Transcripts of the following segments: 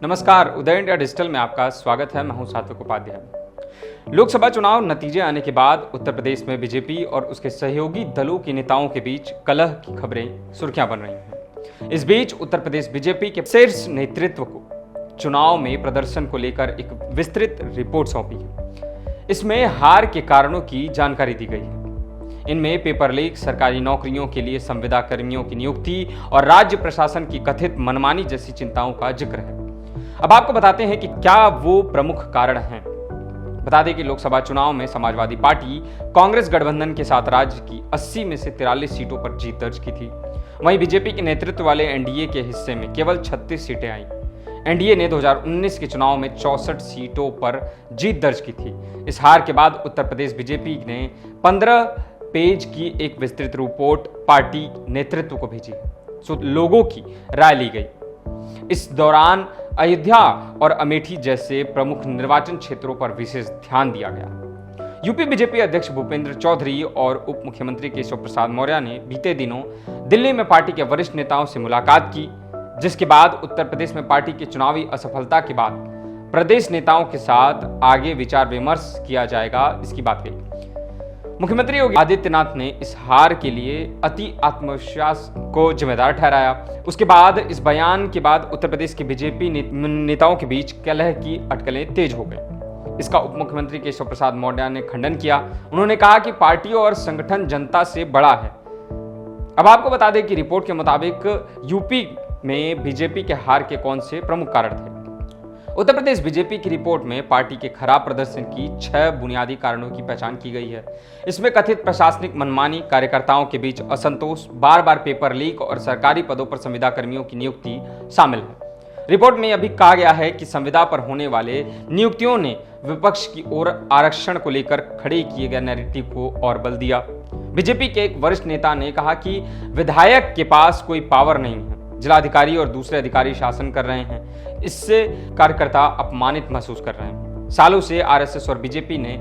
नमस्कार, उदय India digital में आपका स्वागत है। मैं हूं सात्विक उपाध्याय। लोकसभा चुनाव नतीजे आने के बाद उत्तर प्रदेश में बीजेपी और उसके सहयोगी दलों के नेताओं के बीच कलह की खबरें सुर्खियां बन रही हैं। इस बीच उत्तर प्रदेश बीजेपी के शीर्ष नेतृत्व को चुनाव में प्रदर्शन को लेकर एक विस्तृत रिपोर्ट सौंपी है। इसमें हार के कारणों की जानकारी दी गई है। इनमें पेपर लीक, सरकारी नौकरियों के लिए संविदा कर्मियों की नियुक्ति और राज्य प्रशासन की कथित मनमानी जैसी चिंताओं का जिक्र है। अब आपको बताते हैं कि क्या वो प्रमुख कारण हैं। बता दें कि लोकसभा चुनाव में समाजवादी पार्टी कांग्रेस गठबंधन के साथ राज्य की 80 में से 43 सीटों पर जीत दर्ज की थी। वहीं बीजेपी के नेतृत्व वाले एनडीए के हिस्से में केवल 36 सीटें आई। एनडीए ने 2019 के चुनाव में 64 सीटों पर जीत दर्ज की थी। इस हार के बाद उत्तर प्रदेश बीजेपी ने 15 पेज की एक विस्तृत रिपोर्ट पार्टी नेतृत्व को भेजी। लोगों की राय ली गई। इस दौरान अयोध्या और अमेठी जैसे प्रमुख निर्वाचन क्षेत्रों पर विशेष ध्यान दिया गया। यूपी बीजेपी अध्यक्ष भूपेंद्र चौधरी और उप मुख्यमंत्री केशव प्रसाद मौर्य ने बीते दिनों दिल्ली में पार्टी के वरिष्ठ नेताओं से मुलाकात की, जिसके बाद उत्तर प्रदेश में पार्टी की चुनावी असफलता के बाद प्रदेश नेताओं के साथ आगे विचार विमर्श किया जाएगा, इसकी बात कही। मुख्यमंत्री योगी आदित्यनाथ ने इस हार के लिए अति आत्मविश्वास को जिम्मेदार ठहराया। उसके बाद इस बयान के बाद उत्तर प्रदेश के बीजेपी नेताओं के बीच कलह की अटकलें तेज हो गई। इसका उप मुख्यमंत्री केशव प्रसाद मौर्य ने खंडन किया। उन्होंने कहा कि पार्टी और संगठन जनता से बड़ा है। अब आपको बता दें कि रिपोर्ट के मुताबिक यूपी में बीजेपी के हार के कौन से प्रमुख कारण थे। उत्तर प्रदेश बीजेपी की रिपोर्ट में पार्टी के खराब प्रदर्शन की 6 बुनियादी कारणों की पहचान की गई है। इसमें कथित प्रशासनिक मनमानी, कार्यकर्ताओं के बीच असंतोष, बार बार पेपर लीक और सरकारी पदों पर संविदा कर्मियों की नियुक्ति शामिल है। रिपोर्ट में यह भी कहा गया है कि संविदा पर होने वाले नियुक्तियों ने विपक्ष की ओर आरक्षण को लेकर खड़े किए गए नैरेटिव को और बल दिया। बीजेपी के एक वरिष्ठ नेता ने कहा कि विधायक के पास कोई पावर नहीं है, जिलाधिकारी और दूसरे अधिकारी शासन कर रहे हैं। इससे कार्यकर्ता अपमानित महसूस कर रहे हैं। सालों से आरएसएस और बीजेपी ने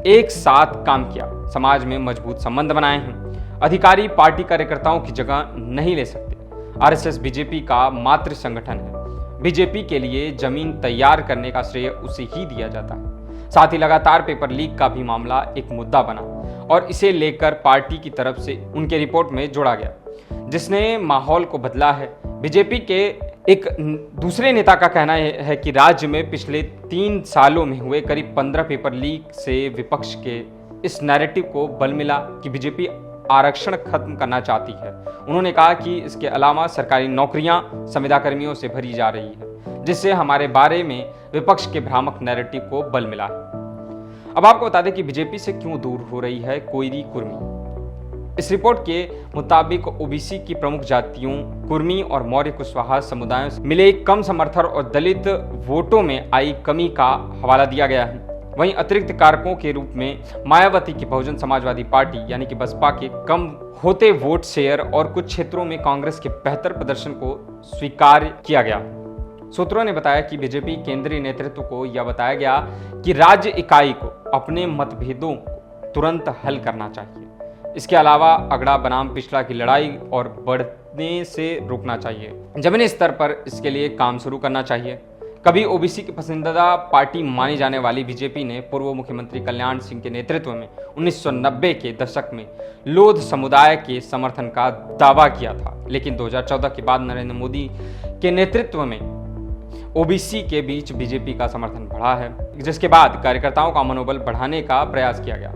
एक साथ काम किया, समाज में मजबूत संबंध बनाए हैं। अधिकारी पार्टी कार्यकर्ताओं की जगह नहीं ले सकते। आरएसएस बीजेपी का मातृ संगठन है। बीजेपी के लिए जमीन तैयार करने का श्रेय उसे ही दिया जाता है। साथ ही लगातार पेपर लीक का भी मामला एक मुद्दा बना और इसे लेकर पार्टी की तरफ से उनके रिपोर्ट में जोड़ा गया, जिसने माहौल को बदला है। बीजेपी के एक दूसरे नेता का कहना है कि राज्य में पिछले 3 सालों में हुए करीब 15 पेपर लीक से विपक्ष के इस नैरेटिव को बल मिला कि बीजेपी आरक्षण खत्म करना चाहती है। उन्होंने कहा कि इसके अलावा सरकारी नौकरियां संविदा कर्मियों से भरी जा रही है, जिससे हमारे बारे में विपक्ष के भ्रामक नैरेटिव को बल मिला है। अब आपको बता दें कि बीजेपी से क्यों दूर हो रही है कोयरी कुर्मी। इस रिपोर्ट के मुताबिक ओबीसी की प्रमुख जातियों कुर्मी और मौर्य कुशवाहा समुदायों से मिले कम समर्थन और दलित वोटों में आई कमी का हवाला दिया गया है। वहीं अतिरिक्त कारकों के रूप में मायावती की बहुजन समाजवादी पार्टी यानी कि बसपा के कम होते वोट शेयर और कुछ क्षेत्रों में कांग्रेस के बेहतर प्रदर्शन को स्वीकार किया गया। सूत्रों ने बताया कि बीजेपी केंद्रीय नेतृत्व को यह बताया गया कि राज्य इकाई को अपने मतभेदों को तुरंत हल करना चाहिए। इसके अलावा अगड़ा बनाम पिछड़ा की लड़ाई और बढ़ने से रोकना चाहिए। जमीनी स्तर पर इसके लिए काम शुरू करना चाहिए। कभी ओबीसी की पसंदीदा पार्टी मानी जाने वाली बीजेपी ने पूर्व मुख्यमंत्री कल्याण सिंह के नेतृत्व में 1990 के दशक में लोध समुदाय के समर्थन का दावा किया था, लेकिन 2014 के बाद नरेंद्र मोदी के नेतृत्व में ओबीसी के बीच बीजेपी का समर्थन बढ़ा है, जिसके बाद कार्यकर्ताओं का मनोबल बढ़ाने का प्रयास किया गया।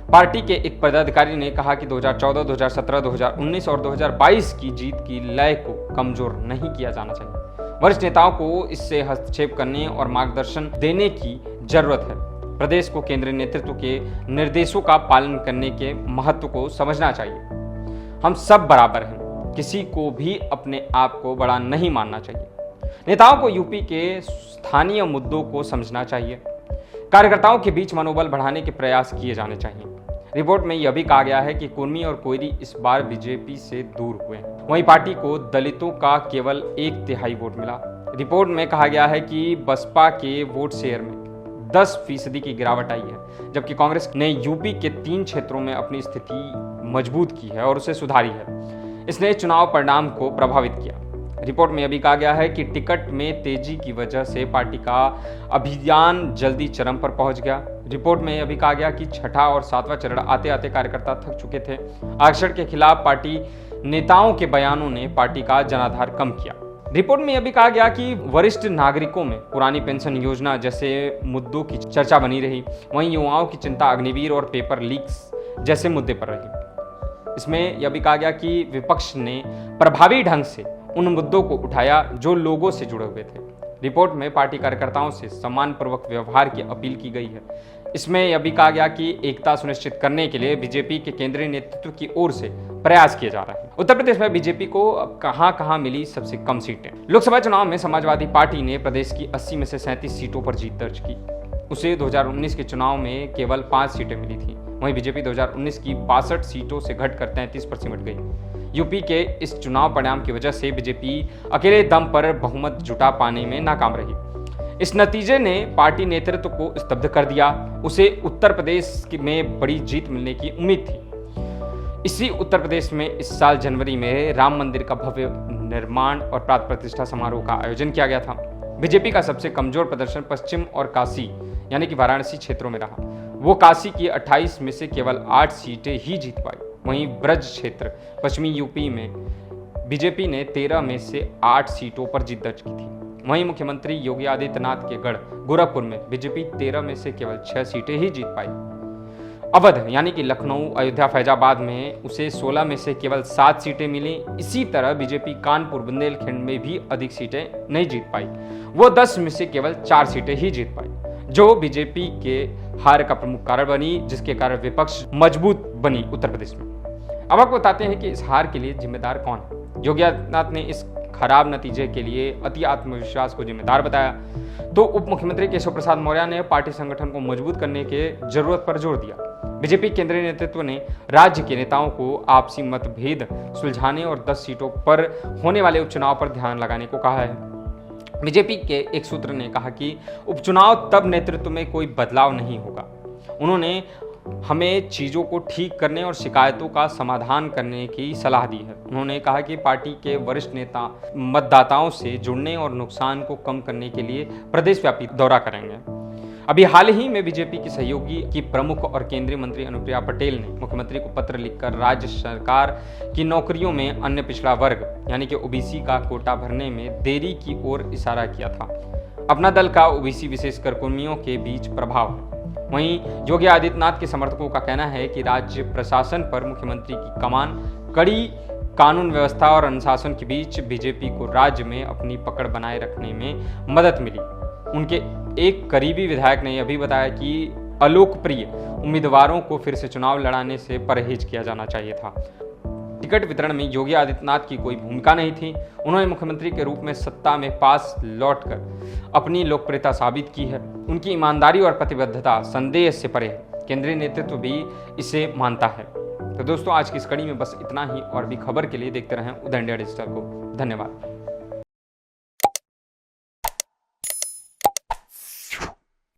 पार्टी के एक पदाधिकारी ने कहा कि 2014, 2017, 2019 और 2022 की जीत की लय को कमजोर नहीं किया जाना चाहिए। वरिष्ठ नेताओं को इससे हस्तक्षेप करने और मार्गदर्शन देने की जरूरत है। प्रदेश को केंद्रीय नेतृत्व के निर्देशों का पालन करने के महत्व को समझना चाहिए। हम सब बराबर हैं, किसी को भी अपने आप को बड़ा नहीं मानना चाहिए। नेताओं को यूपी के स्थानीय मुद्दों को समझना चाहिए। कार्यकर्ताओं के बीच मनोबल बढ़ाने के प्रयास किए जाने चाहिए। रिपोर्ट में यह भी कहा गया है कि कुर्मी और कोयरी इस बार बीजेपी से दूर हुए। वहीं पार्टी को दलितों का केवल 1/3 वोट मिला। रिपोर्ट में कहा गया है कि बसपा के वोट शेयर में 10% की गिरावट आई है, जबकि कांग्रेस ने यूपी के 3 क्षेत्रों में अपनी स्थिति मजबूत की है और उसे सुधारी है। इसने चुनाव परिणाम को प्रभावित किया। रिपोर्ट में अभी कहा गया है कि टिकट में तेजी की वजह से पार्टी का अभियान जल्दी चरम पर पहुंच गया। रिपोर्ट में अभी कहा गया कि छठा और सातवां चरण आते आते कार्यकर्ता थक चुके थे। आरक्षण के खिलाफ पार्टी नेताओं के बयानों ने पार्टी का जनाधार कम किया। रिपोर्ट में अभी कहा गया कि वरिष्ठ नागरिकों में पुरानी पेंशन योजना जैसे मुद्दों की चर्चा बनी रही। वहीं युवाओं की चिंता अग्निवीर और पेपर लीक्स जैसे मुद्दे पर रही। इसमें यह भी कहा गया कि विपक्ष ने प्रभावी ढंग से उन मुद्दों को उठाया जो लोगों से जुड़े हुए थे। रिपोर्ट में पार्टी कार्यकर्ताओं से सम्मानपूर्वक व्यवहार की अपील की गई है। इसमें यह भी कहा गया कि एकता सुनिश्चित करने के लिए बीजेपी के केंद्रीय नेतृत्व की ओर से प्रयास किए जा रहे हैं। उत्तर प्रदेश में बीजेपी को अब कहां मिली सबसे कम सीटें। लोकसभा चुनाव में समाजवादी पार्टी ने प्रदेश की 80 में से 37 सीटों पर जीत दर्ज की। उसे 2019 के चुनाव में केवल 5 सीटें मिली थी। वहीं बीजेपी 2019 की 62 सीटों से घटकर 33 पर सिमट गई। यूपी के इस चुनाव परिणाम की वजह से बीजेपी अकेले दम पर बहुमत जुटा पाने में नाकाम रही। इस नतीजे ने पार्टी नेतृत्व को स्तब्ध कर दिया। उसे उत्तर प्रदेश में बड़ी जीत मिलने की उम्मीद थी। इसी उत्तर प्रदेश में इस साल जनवरी में राम मंदिर का भव्य निर्माण और प्राण प्रतिष्ठा समारोह का आयोजन किया गया था। बीजेपी का सबसे कमजोर प्रदर्शन पश्चिम और काशी यानी कि वाराणसी क्षेत्रों में रहा। वो काशी की 28 में से केवल 8 सीटें ही जीत पाई। वहीं ब्रज क्षेत्र पश्चिमी यूपी में बीजेपी ने 13 में से 8 सीटों पर जीत दर्ज की थी। वहीं मुख्यमंत्री योगी आदित्यनाथ के गढ़ गोरखपुर में बीजेपी 13 में से केवल 6 सीटें ही जीत पाई। अवध यानी कि लखनऊ, अयोध्या, फैजाबाद में उसे 16 में से केवल 7 सीटें मिली। इसी तरह बीजेपी कानपुर, बुंदेलखंड में भी अधिक सीटें नहीं जीत पाई। वो 10 में से केवल 4 सीटें ही जीत पाई, जो बीजेपी के हार का प्रमुख कारण बनी, जिसके कारण विपक्ष मजबूत बनी उत्तर प्रदेश में। अब आपको बताते हैं कि इस हार के लिए जिम्मेदार कौन है। योगी आदित्यनाथ ने इस खराब नतीजे के लिए अति आत्मविश्वास को जिम्मेदार बताया, तो उप मुख्यमंत्री केशव प्रसाद मौर्य ने पार्टी संगठन को मजबूत करने के जरूरत पर जोर दिया। बीजेपी केंद्रीय नेतृत्व ने राज्य के नेताओं को आपसी मतभेद सुलझाने और 10 सीटों पर होने वाले उपचुनाव पर ध्यान लगाने को कहा है। बीजेपी के एक सूत्र ने कहा कि उपचुनाव तब नेतृत्व में कोई बदलाव नहीं होगा। उन्होंने हमें चीज़ों को ठीक करने और शिकायतों का समाधान करने की सलाह दी है। उन्होंने कहा कि पार्टी के वरिष्ठ नेता मतदाताओं से जुड़ने और नुकसान को कम करने के लिए प्रदेशव्यापी दौरा करेंगे। अभी हाल ही में बीजेपी की सहयोगी की प्रमुख और केंद्रीय मंत्री अनुप्रिया पटेल ने मुख्यमंत्री को पत्र लिखकर राज्य सरकार की नौकरियों में अन्य पिछड़ा वर्ग यानी कि ओबीसी का कोटा भरने में देरी की ओर इशारा किया था। अपना दल का ओबीसी विशेषकर कर्मियों के बीच प्रभाव है। वहीं योगी आदित्यनाथ के समर्थकों का कहना है कि राज्य प्रशासन पर मुख्यमंत्री की कमान, कड़ी कानून व्यवस्था और अनुशासन के बीच बीजेपी को राज्य में अपनी पकड़ बनाए रखने में मदद मिली। उनके एक करीबी विधायक ने यह भी बताया कि अलोकप्रिय उम्मीदवारों को फिर से चुनाव लड़ाने से परहेज किया जाना चाहिए था। टिकट वितरण में योगी आदित्यनाथ की कोई भूमिका नहीं थी। उन्होंने मुख्यमंत्री के रूप में सत्ता में पास लौटकर अपनी लोकप्रियता साबित की है। उनकी ईमानदारी और प्रतिबद्धता संदेह से परे है। केंद्रीय नेतृत्व भी इसे मानता है। तो दोस्तों, आज की इस कड़ी में बस इतना ही। और भी खबर के लिए देखते रहें उदय इंडिया डिजिटल को। धन्यवाद।